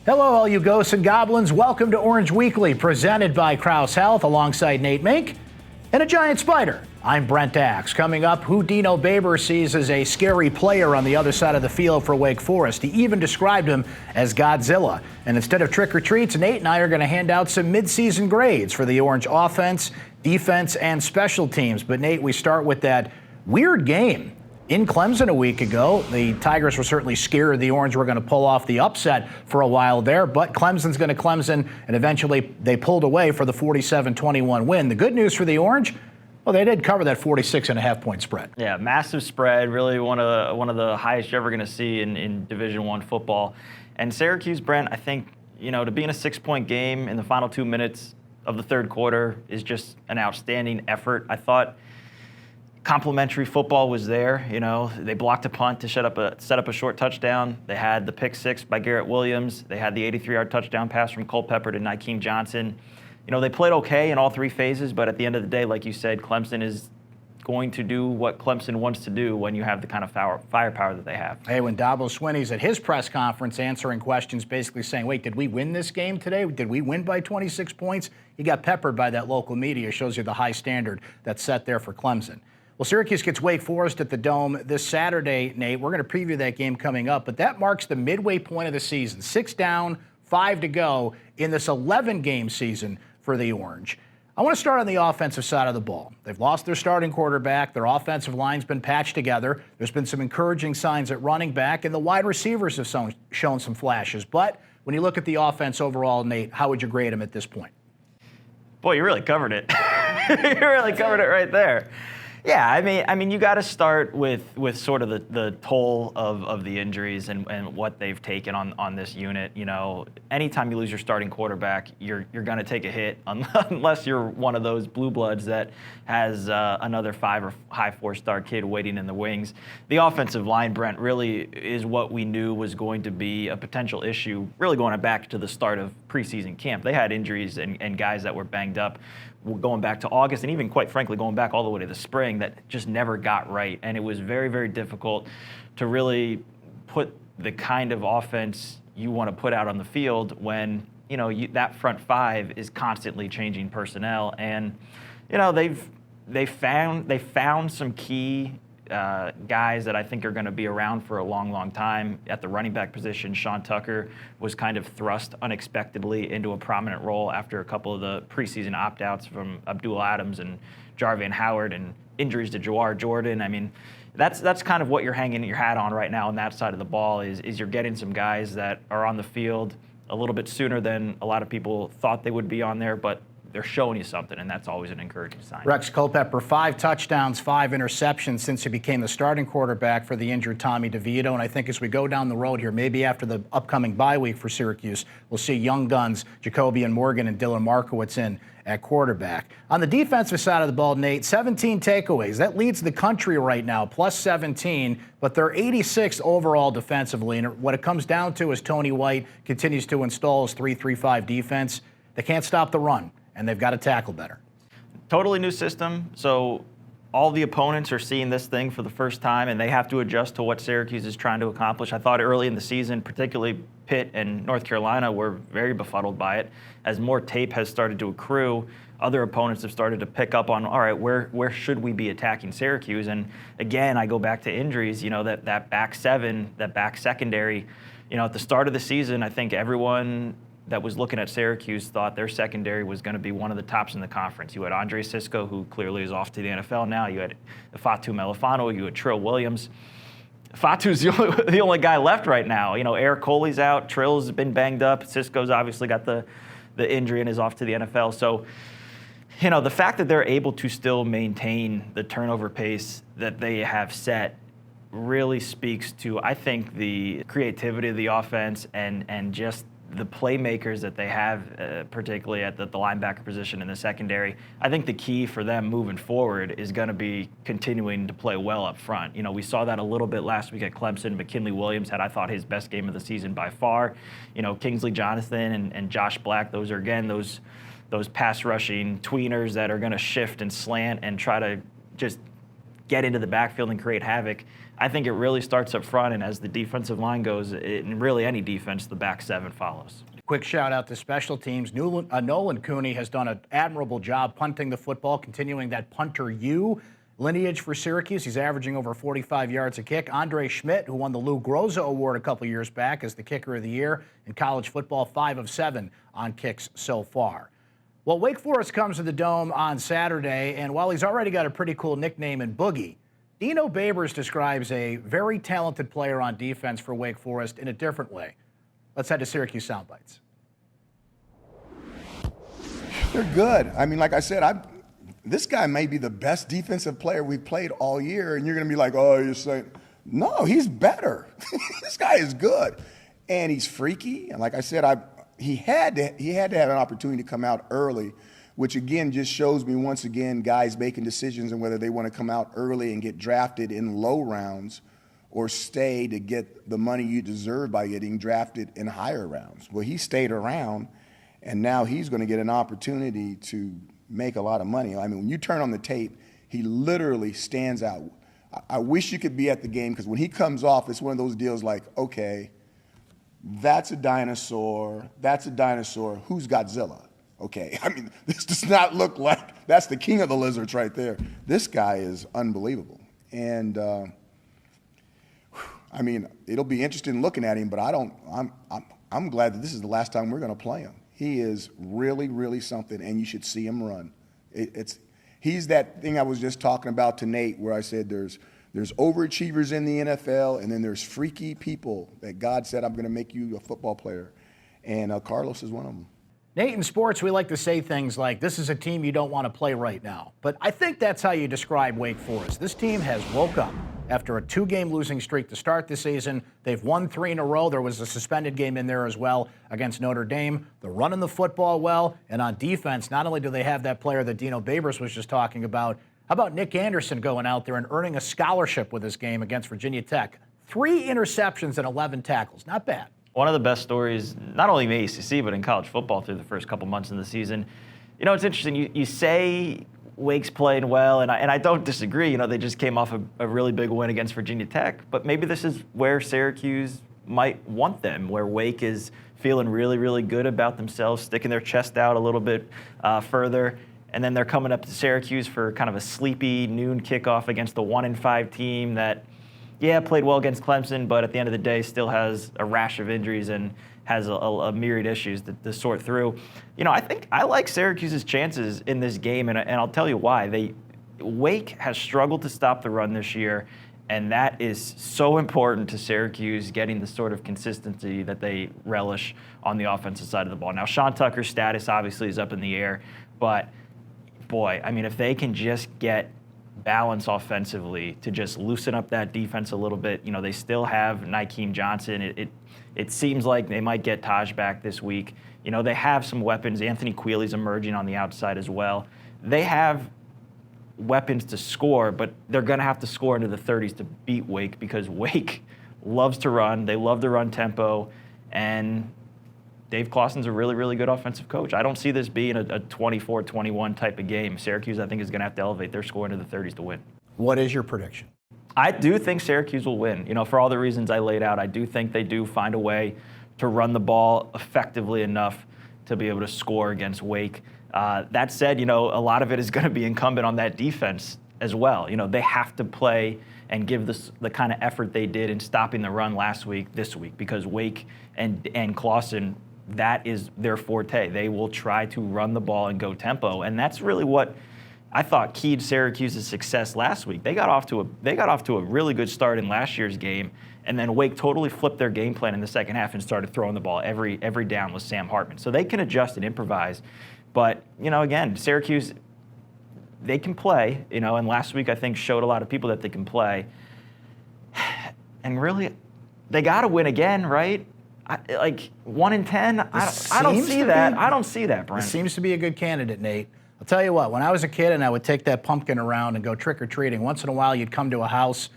Hello, all you ghosts and goblins. Welcome to Orange Weekly, presented by Krause Health, alongside Nate Mink and a giant spider. I'm Brent Axe. Coming up, who Dino Babers sees as a scary player on the other side of the field for Wake Forest. He even described him as Godzilla. And instead of trick-or-treats, Nate and I are going to hand out some midseason grades for the Orange offense, defense, and special teams. But Nate, we start with that weird game in Clemson a week ago. The Tigers were certainly scared the Orange were going to pull off the upset for a while there, but Clemson's going to Clemson, and eventually they pulled away for the 47-21 win. The good news for the Orange, well, they did cover that 46.5-point spread. Yeah, massive spread, really one of the highest you're ever going to see in Division I football. And Syracuse, Brent, I think, to be in a 6-point game in the final 2 minutes of the third quarter is just an outstanding effort. I thought complimentary football was there. They blocked a punt to set up a short touchdown. They had the pick six by Garrett Williams. They had the 83-yard touchdown pass from Culpepper to Nykeem Johnson. They played okay in all three phases, but at the end of the day, like you said, Clemson is going to do what Clemson wants to do when you have the kind of firepower that they have. Hey, when Dabo Swinney's at his press conference answering questions, basically saying, wait, did we win this game today? Did we win by 26 points? He got peppered by that local media. Shows you the high standard that's set there for Clemson. Well, Syracuse gets Wake Forest at the Dome this Saturday, Nate. We're going to preview that game coming up, but that marks the midway point of the season. 6 down, 5 to go in this 11-game season for the Orange. I want to start on the offensive side of the ball. They've lost their starting quarterback. Their offensive line's been patched together. There's been some encouraging signs at running back, and the wide receivers have shown some flashes. But when you look at the offense overall, Nate, how would you grade them at this point? Boy, you really covered it. You really covered it right there. Yeah, I mean, you got to start with sort of the toll of the injuries and what they've taken on this unit. Anytime you lose your starting quarterback, you're going to take a hit unless you're one of those blue bloods that has another 5 or high 4-star kid waiting in the wings. The offensive line, Brent, really is what we knew was going to be a potential issue, really going back to the start of preseason camp. They had injuries and guys that were banged up going back to August, and even, quite frankly, going back all the way to the spring, that just never got right. And it was very, very difficult to really put the kind of offense you want to put out on the field when, that front five is constantly changing personnel. And, they found some key guys that I think are going to be around for a long, long time. At the running back position, Sean Tucker was kind of thrust unexpectedly into a prominent role after a couple of the preseason opt-outs from Abdul Adams and Jarvan Howard and injuries to Jawar Jordan. I mean, that's kind of what you're hanging your hat on right now on that side of the ball is you're getting some guys that are on the field a little bit sooner than a lot of people thought they would be on there, but they're showing you something, and that's always an encouraging sign. Rex Culpepper, 5 touchdowns, 5 interceptions since he became the starting quarterback for the injured Tommy DeVito. And I think as we go down the road here, maybe after the upcoming bye week for Syracuse, we'll see young guns, Jacobian Morgan and Dylan Markowitz in at quarterback. On the defensive side of the ball, Nate, 17 takeaways. That leads the country right now, plus 17, but they're 86th overall defensively. And what it comes down to is Tony White continues to install his 3-3-5 defense. They can't stop the run, and they've got to tackle better. Totally new system, so all the opponents are seeing this thing for the first time, and they have to adjust to what Syracuse is trying to accomplish. I thought early in the season, particularly Pitt and North Carolina, were very befuddled by it. As more tape has started to accrue, other opponents have started to pick up on, all right, where should we be attacking Syracuse? And again, I go back to injuries, that back seven, that back secondary. At the start of the season, I think everyone that was looking at Syracuse thought their secondary was going to be one of the tops in the conference. You had Andre Sisco, who clearly is off to the NFL now. You had Fatu Melifano. You had Trill Williams. Fatu's the only guy left right now. Eric Coley's out. Trill's been banged up. Sisco's obviously got the injury and is off to the NFL. So, the fact that they're able to still maintain the turnover pace that they have set really speaks to, I think, the creativity of the offense and just the playmakers that they have, particularly at the linebacker position in the secondary. I think the key for them moving forward is going to be continuing to play well up front. We saw that a little bit last week at Clemson. McKinley Williams had, I thought, his best game of the season by far. Kingsley Jonathan and Josh Black, those are, again, those pass rushing tweeners that are going to shift and slant and try to just get into the backfield and create havoc. I think it really starts up front, and as the defensive line goes, in really any defense, the back seven follows. Quick shout out to special teams. Nolan Cooney has done an admirable job punting the football, continuing that punter U lineage for Syracuse. He's averaging over 45 yards a kick. Andre Schmidt, who won the Lou Groza Award a couple years back as the kicker of the year in college football, 5 of 7 on kicks so far. Well, Wake Forest comes to the Dome on Saturday, and while he's already got a pretty cool nickname in Boogie, Dino Babers describes a very talented player on defense for Wake Forest in a different way. Let's head to Syracuse Soundbites. They're good. I mean, like I said, this guy may be the best defensive player we've played all year, and you're going to be like, oh, you're saying, no, he's better. This guy is good. And he's freaky. And like I said, he had to have an opportunity to come out early, which again just shows me once again guys making decisions on whether they want to come out early and get drafted in low rounds or stay to get the money you deserve by getting drafted in higher rounds. Well, he stayed around, and now he's going to get an opportunity to make a lot of money. I mean, when you turn on the tape, he literally stands out. I wish you could be at the game, because when he comes off, it's one of those deals like, okay, that's a dinosaur, who's Godzilla? Okay, I mean, this does not look like, that's the king of the lizards right there. This guy is unbelievable. And I mean, it'll be interesting looking at him, but I'm glad that this is the last time we're gonna play him. He is really, really something, and you should see him run. He's that thing I was just talking about to Nate, where I said there's overachievers in the NFL, and then there's freaky people that God said, I'm gonna make you a football player. And Carlos is one of them. Nate, in sports, we like to say things like, this is a team you don't want to play right now. But I think that's how you describe Wake Forest. This team has woke up after a 2-game losing streak to start the season. They've won 3 in a row. There was a suspended game in there as well against Notre Dame. They're running the football well. And on defense, not only do they have that player that Dino Babers was just talking about, how about Nick Anderson going out there and earning a scholarship with this game against Virginia Tech? 3 interceptions and 11 tackles. Not bad. One of the best stories, not only in the ACC, but in college football through the first couple months in the season. You know, it's interesting. You say Wake's playing well, and I don't disagree. You know, they just came off a really big win against Virginia Tech. But maybe this is where Syracuse might want them, where Wake is feeling really, really good about themselves, sticking their chest out a little bit further. And then they're coming up to Syracuse for kind of a sleepy noon kickoff against the 1-5 team that, yeah, played well against Clemson, but at the end of the day still has a rash of injuries and has a myriad issues to sort through. You know, I think I like Syracuse's chances in this game, and I'll tell you why. Wake has struggled to stop the run this year, and that is so important to Syracuse getting the sort of consistency that they relish on the offensive side of the ball. Now, Sean Tucker's status obviously is up in the air, but boy, I mean, if they can just get balance offensively to just loosen up that defense a little bit. You know, they still have Nykeem Johnson. It seems like they might get Taj back this week. You know, they have some weapons. Anthony Quealy's emerging on the outside as well. They have weapons to score, but they're going to have to score into the 30s to beat Wake, because Wake loves to run. They love to run tempo, and Dave Clawson's a really, really good offensive coach. I don't see this being a 24-21 type of game. Syracuse, I think, is going to have to elevate their score into the 30s to win. What is your prediction? I do think Syracuse will win. You know, for all the reasons I laid out, I do think they do find a way to run the ball effectively enough to be able to score against Wake. That said, you know, a lot of it is going to be incumbent on that defense as well. You know, they have to play and give the kind of effort they did in stopping the run last week, this week, because Wake and Clawson, that is their forte. They will try to run the ball and go tempo, and that's really what I thought keyed Syracuse's success last week. They got off to a really good start in last year's game, and then Wake totally flipped their game plan in the second half and started throwing the ball every down with Sam Hartman. So they can adjust and improvise, but you know, again, Syracuse, they can play. You know, and last week I think showed a lot of people that they can play, and really, they got to win again, right? Like 1 in 10, I don't see that. I don't see that, Brent. It seems to be a good candidate, Nate. I'll tell you what, when I was a kid and I would take that pumpkin around and go trick-or-treating, once in a while you'd come to a house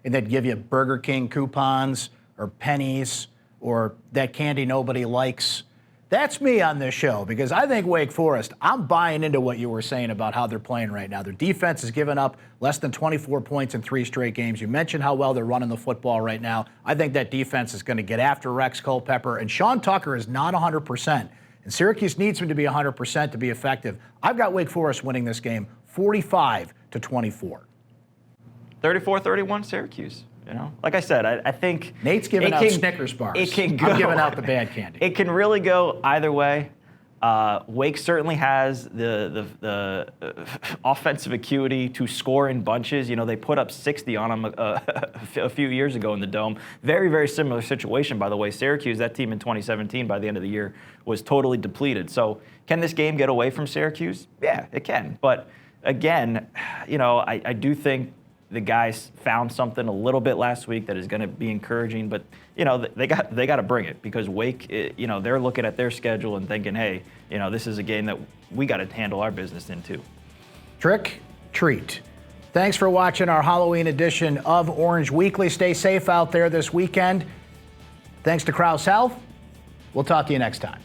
and they'd give you Burger King coupons or pennies or that candy nobody likes. That's me on this show because I think Wake Forest, I'm buying into what you were saying about how they're playing right now. Their defense has given up less than 24 points in 3 straight games. You mentioned how well they're running the football right now. I think that defense is going to get after Rex Culpepper. And Sean Tucker is not 100%. And Syracuse needs him to be 100% to be effective. I've got Wake Forest winning this game 45-24. 34-31 Syracuse. You know, like I said, I think Nate's giving out Snickers bars. It can go. I'm giving out the bad candy. It can really go either way. Wake certainly has the offensive acuity to score in bunches. You know, they put up 60 on them a few years ago in the Dome. Very, very similar situation, by the way. Syracuse, that team in 2017, by the end of the year, was totally depleted. So can this game get away from Syracuse? Yeah, it can. But again, you know, I do think the guys found something a little bit last week that is going to be encouraging, but you know they got to bring it because Wake, you know, they're looking at their schedule and thinking, hey, you know, this is a game that we got to handle our business in too. Trick, treat. Thanks for watching our Halloween edition of Orange Weekly. Stay safe out there this weekend. Thanks to Krause Health. We'll talk to you next time.